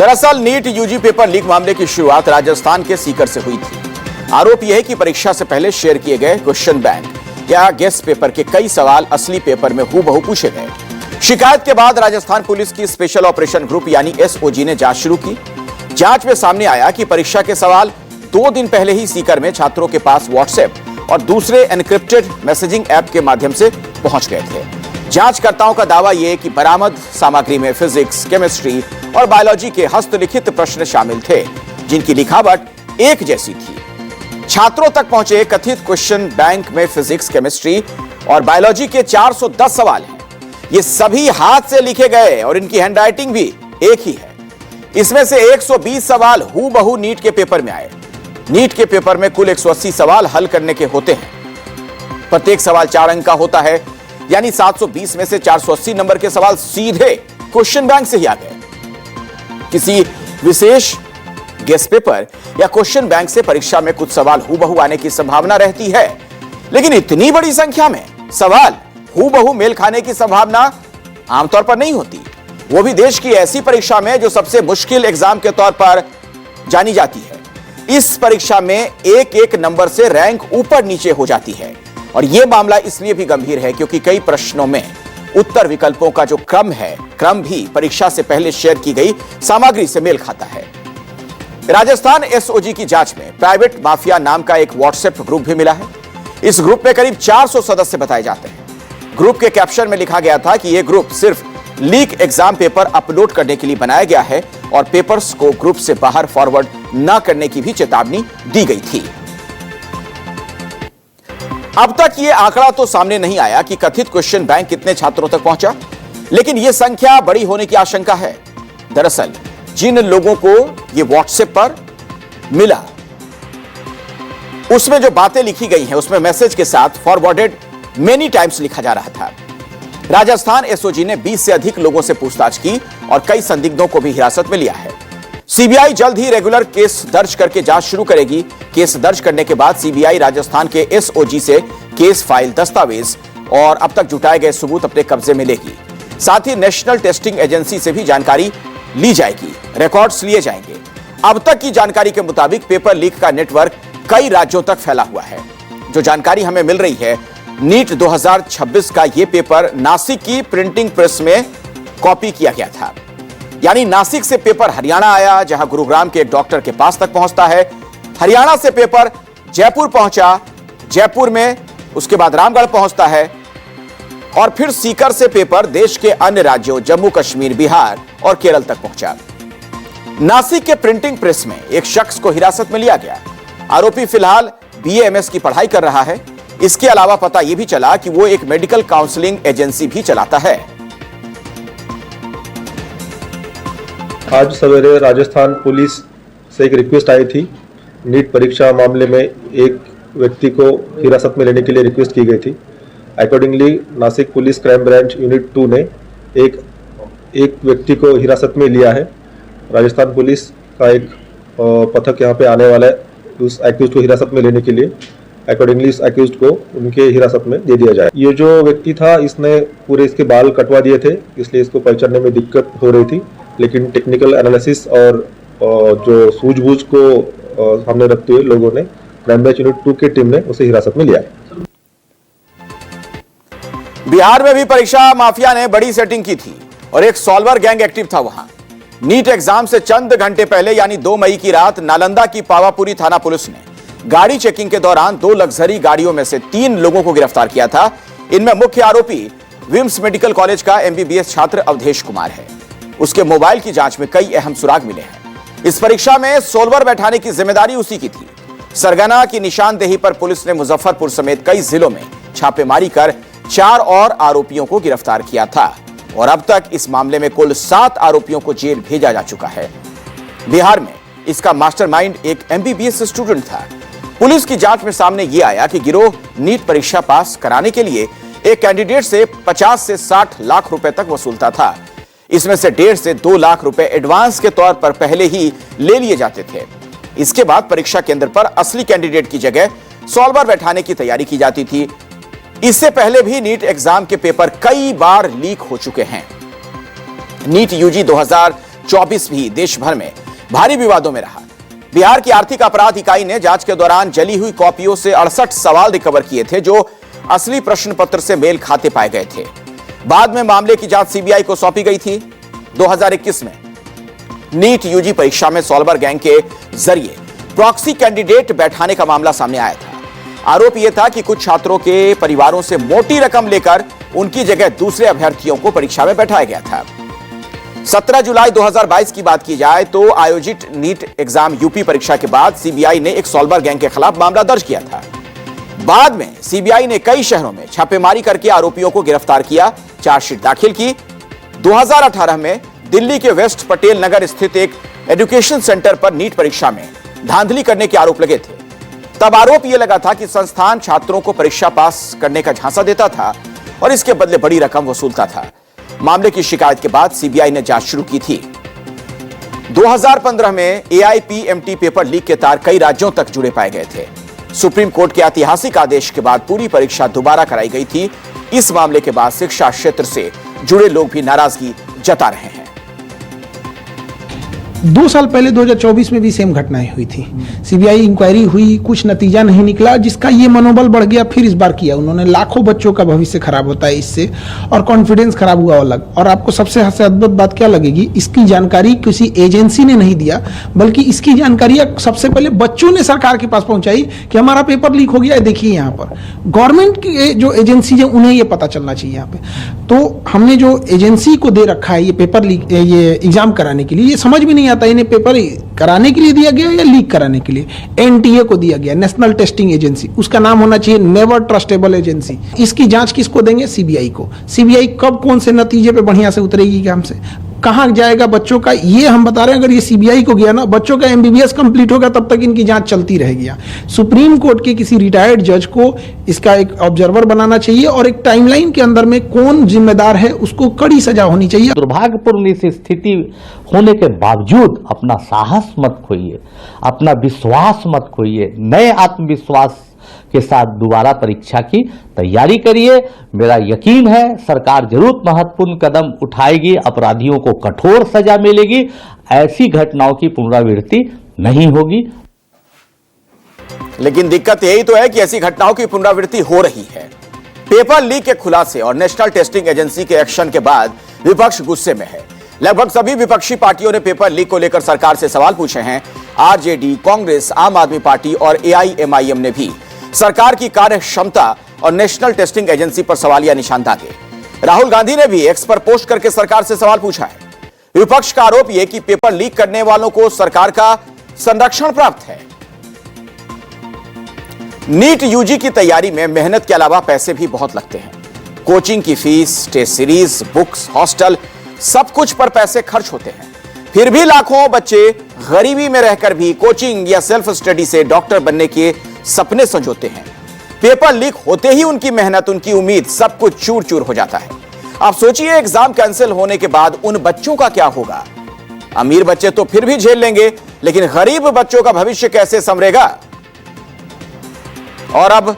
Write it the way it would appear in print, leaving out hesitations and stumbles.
दरअसल NEET UG paper leak मामले की शुरुआत राजस्थान के सीकर से हुई थी। आरोप यह है कि परीक्षा से पहले शेयर किए गए क्वेश्चन बैंक या गेस्ट पेपर के कई सवाल असली पेपर में हूबहू पूछे गए। शिकायत के बाद राजस्थान पुलिस की स्पेशल ऑपरेशन ग्रुप यानी एसओजी ने जांच शुरू की। जांच में सामने आया कि परीक्षा के सवाल 2 दिन पहले ही सीकर में छात्रों के पास व्हाट्सएप और दूसरे एनक्रिप्टेड मैसेजिंग ऐप के माध्यम से पहुंच गए थे। जांचकर्ताओं का दावा यह कि बरामद सामग्री में फिजिक्स, केमिस्ट्री और बायोलॉजी के हस्तलिखित प्रश्न शामिल थे, जिनकी लिखावट एक जैसी थी। छात्रों तक पहुंचे कथित क्वेश्चन बैंक में फिजिक्स, केमिस्ट्री और बायोलॉजी के 410 सवाल हैं। ये सभी हाथ से लिखे गए और इनकी हैंडराइटिंग भी एक ही है। इसमें से 120 सवाल हूबहू नीट के पेपर में आए। नीट के पेपर में कुल 180 सवाल हल करने के होते हैं। प्रत्येक सवाल 4 अंक का होता है, यानी 720 में से 480 नंबर के सवाल सीधे क्वेश्चन बैंक से ही आ गए। किसी विशेष गेस्ट पेपर या क्वेश्चन बैंक से परीक्षा में कुछ सवाल हूबहू आने की संभावना रहती है, लेकिन इतनी बड़ी संख्या में सवाल हूबहू मेल खाने की संभावना आमतौर पर नहीं होती, वो भी देश की ऐसी परीक्षा में जो सबसे मुश्किल एग्जाम के तौर पर जानी जाती है। इस परीक्षा में एक एक नंबर से रैंक ऊपर नीचे हो जाती है और यह मामला इसलिए भी गंभीर है क्योंकि कई प्रश्नों में उत्तर विकल्पों का जो क्रम भी परीक्षा से पहले शेयर की गई सामग्री से मेल खाता है। राजस्थान एसओजी की जांच में प्राइवेट माफिया नाम का एक व्हाट्सएप ग्रुप भी मिला है। इस ग्रुप में करीब 400 सदस्य बताए जाते हैं। ग्रुप के कैप्शन में लिखा गया था कि यह ग्रुप सिर्फ लीक एग्जाम पेपर अपलोड करने के लिए बनाया गया है और पेपर्स को ग्रुप से बाहर फॉरवर्ड न करने की भी चेतावनी दी गई थी। अब तक यह आंकड़ा तो सामने नहीं आया कि कथित क्वेश्चन बैंक कितने छात्रों तक पहुंचा, लेकिन यह संख्या बड़ी होने की आशंका है। दरअसल जिन लोगों को यह व्हाट्सएप पर मिला, उसमें जो बातें लिखी गई हैं उसमें मैसेज के साथ फॉरवर्डेड मेनी टाइम्स लिखा जा रहा था। राजस्थान एसओजी ने 20 से अधिक लोगों से पूछताछ की और कई संदिग्धों को भी हिरासत में लिया है। सीबीआई जल्द ही रेगुलर केस दर्ज करके जांच शुरू करेगी। केस दर्ज करने के बाद सीबीआई राजस्थान के एसओजी से केस फाइल, दस्तावेज और अब तक जुटाए गए सबूत अपने कब्जे में लेगी। साथ ही नेशनल टेस्टिंग एजेंसी से भी जानकारी ली जाएगी, रिकॉर्ड्स लिए जाएंगे। अब तक की जानकारी के मुताबिक पेपर लीक का नेटवर्क कई राज्यों तक फैला हुआ है। जो जानकारी हमें मिल रही है, नीट 2026 का यह पेपर नासिक की प्रिंटिंग प्रेस में कॉपी किया गया था। यानी नासिक से पेपर हरियाणा आया, जहां गुरुग्राम के एक डॉक्टर के पास तक पहुंचता है। हरियाणा से पेपर जयपुर पहुंचा, जयपुर में उसके बाद रामगढ़ पहुंचता है और फिर सीकर से पेपर देश के अन्य राज्यों जम्मू कश्मीर, बिहार और केरल तक पहुंचा। नासिक के प्रिंटिंग प्रेस में एक शख्स को हिरासत में लिया गया। आरोपी फिलहाल बीएएमएस की पढ़ाई कर रहा है। इसके अलावा पता यह भी चला कि वो एक मेडिकल काउंसलिंग एजेंसी भी चलाता है। आज सवेरे राजस्थान पुलिस से एक रिक्वेस्ट आई थी। नीट परीक्षा मामले में एक व्यक्ति को हिरासत में लेने के लिए रिक्वेस्ट की गई थी। Accordingly Nashik police crime branch unit 2 ने एक व्यक्ति को हिरासत में लिया है। राजस्थान पुलिस का एक पथक यहाँ पे आने वाला है उस एक्यूज को हिरासत में लेने के लिए। अकॉर्डिंगली इस एक्यूज को उनके हिरासत में दे दिया जाए। ये जो व्यक्ति था, इसने पूरे इसके बाल कटवा दिए थे, इसलिए इसको पहचानने में दिक्कत हो रही थी। लेकिन टेक्निकल एनालिसिस और जो सूझबूझ को सामने रखते हुए लोगों ने क्राइम ब्रांच यूनिट 2 की टीम ने उसे हिरासत में लिया है। बिहार में भी परीक्षा माफिया ने बड़ी सेटिंग की थी और एक सॉल्वर गैंग एक्टिव था वहां। नीट एग्जाम से चंद घंटे पहले यानी 2 मई की रात नालंदा की पावापुरी थाना पुलिस ने गाड़ी चेकिंग के दौरान 2 लग्जरी गाड़ियों में से 3 लोगों को गिरफ्तार किया था। इनमें मुख्य आरोपी विम्स मेडिकल कॉलेज का एमबीबीएस छात्र अवधेश कुमार है। उसके मोबाइल की जांच में कई अहम सुराग मिले हैं। इस परीक्षा में सोल्वर बैठाने की जिम्मेदारी उसी की थी। सरगना की निशानदेही पर पुलिस ने मुजफ्फरपुर समेत कई जिलों में छापेमारी कर 4 और आरोपियों को गिरफ्तार किया था और अब तक इस मामले में कुल 7 आरोपियों को जेल भेजा जा चुका है। बिहार में इसका मास्टरमाइंड एक एमबीबीएस स्टूडेंट था। पुलिस की जांच में सामने यह आया कि गिरोह नीट परीक्षा पास कराने के लिए एक कैंडिडेट से 50 से 60 लाख रुपए तक वसूलता था। इसमें से 1.5 से 2 लाख रुपए एडवांस के तौर पर पहले ही ले लिए जाते थे। इसके बाद परीक्षा केंद्र पर असली कैंडिडेट की जगह सॉल्वर बैठाने की तैयारी की जाती थी। इससे पहले भी नीट एग्जाम के पेपर कई बार लीक हो चुके हैं। नीट यूजी 2024 भी देश भर में भारी विवादों में रहा। बिहार की आर्थिक अपराध इकाई ने जांच के दौरान जली हुई कॉपियों से 68 सवाल रिकवर किए थे जो असली प्रश्न पत्र से मेल खाते पाए गए थे। बाद में मामले की जांच सीबीआई को सौंपी गई थी। 2021 में नीट यूजी परीक्षा में सॉल्वर गैंग के जरिए प्रॉक्सी कैंडिडेट बैठाने का मामला सामने आया था। आरोप यह था कि कुछ छात्रों के परिवारों से मोटी रकम लेकर उनकी जगह दूसरे अभ्यर्थियों को परीक्षा में बैठाया गया था। 17 जुलाई 2022 की बात की जाए तो आयोजित नीट एग्जाम यूपी परीक्षा के बाद सीबीआई ने एक सॉल्वर गैंग के खिलाफ मामला दर्ज किया था। बाद में सीबीआई ने कई शहरों में छापेमारी करके आरोपियों को गिरफ्तार किया, चार्जशीट दाखिल की। 2018 में दिल्ली के वेस्ट पटेल नगर स्थित एक एजुकेशन सेंटर पर नीट परीक्षा में धांधली करने के आरोप लगे थे। तब आरोप यह लगा था कि संस्थान छात्रों को परीक्षा पास करने का झांसा देता था और इसके बदले बड़ी रकम वसूलता था। मामले की शिकायत के बाद सीबीआई ने जांच शुरू की थी। 2015 में एआईपीएमटी पेपर लीक के तार कई राज्यों तक जुड़े पाए गए थे। सुप्रीम कोर्ट के ऐतिहासिक आदेश के बाद पूरी परीक्षा दोबारा कराई गई थी। इस मामले के बाद शिक्षा क्षेत्र से जुड़े लोग भी नाराजगी जता रहे हैं। 2 साल पहले 2024 में भी सेम घटनाएं हुई थी। सीबीआई इंक्वायरी हुई, कुछ नतीजा नहीं निकला, जिसका ये मनोबल बढ़ गया। फिर इस बार किया उन्होंने। लाखों बच्चों का भविष्य खराब होता है इससे, और कॉन्फिडेंस खराब हुआ अलग। और आपको सबसे अद्भुत बात क्या लगेगी, इसकी जानकारी किसी एजेंसी ने नहीं दिया, बल्कि इसकी जानकारी सबसे पहले बच्चों ने सरकार के पास पहुंचाई कि हमारा पेपर लीक हो गया है, देखिए यहाँ पर। गवर्नमेंट की जो एजेंसी है उन्हें ये पता चलना चाहिए यहाँ पे। तो हमने जो एजेंसी को दे रखा है ये पेपर लीक, ये एग्जाम कराने के लिए, ये समझ में नहीं आता इन्हें पेपर कराने के लिए दिया गया या लीक कराने के लिए। एनटीए को दिया गया, नेशनल टेस्टिंग एजेंसी, उसका नाम होना चाहिए नेवर ट्रस्टेबल एजेंसी। इसकी जांच किसको देंगे? सीबीआई को। सीबीआई कब कौन से नतीजे पे बढ़िया से उतरेगी, क्या हमसे कहां जाएगा बच्चों का, ये हम बता रहे हैं। अगर ये सीबीआई को गया ना, बच्चों का एमबीबीएस कंप्लीट होगा, तब तक इनकी जांच चलती रहेगी। सुप्रीम कोर्ट के किसी रिटायर्ड जज को इसका एक ऑब्जर्वर बनाना चाहिए और एक टाइमलाइन के अंदर में कौन जिम्मेदार है उसको कड़ी सजा होनी चाहिए। दुर्भाग्यपूर्ण इस स्थिति होने के बावजूद अपना साहस मत खोइए, अपना विश्वास मत खोइए। नए आत्मविश्वास के साथ दोबारा परीक्षा की तैयारी करिए। मेरा यकीन है सरकार जरूर महत्वपूर्ण कदम उठाएगी, अपराधियों को कठोर सजा मिलेगी, ऐसी घटनाओं की पुनरावृत्ति नहीं होगी। लेकिन दिक्कत यही तो है कि ऐसी घटनाओं की पुनरावृत्ति हो रही है। पेपर लीक के खुलासे और नेशनल टेस्टिंग एजेंसी के एक्शन के बाद विपक्ष गुस्से में है। लगभग सभी विपक्षी पार्टियों ने पेपर लीक को लेकर सरकार से सवाल पूछे हैं। आरजेडी, कांग्रेस, आम आदमी पार्टी और एआईएमआईएम ने भी सरकार की कार्य क्षमता और नेशनल टेस्टिंग एजेंसी पर सवालिया निशान दागे। राहुल गांधी ने भी एक्स पर पोस्ट करके सरकार से सवाल पूछा है। विपक्ष का आरोप यह कि पेपर लीक करने वालों को सरकार का संरक्षण प्राप्त है। नीट यूजी की तैयारी में मेहनत के अलावा पैसे भी बहुत लगते हैं। कोचिंग की fees, test series, books, hostel, सब कुछ पर पैसे खर्च होते हैं। फिर भी लाखों बच्चे गरीबी में रहकर भी कोचिंग या सेल्फ स्टडी से डॉक्टर बनने के सपने संजोते हैं। पेपर लीक होते ही उनकी मेहनत, उनकी उम्मीद, सब कुछ चूर चूर हो जाता है। आप सोचिए एग्जाम कैंसिल होने के बाद उन बच्चों का क्या होगा। अमीर बच्चे तो फिर भी झेल लेंगे, लेकिन गरीब बच्चों का भविष्य कैसे संवरेगा। और अब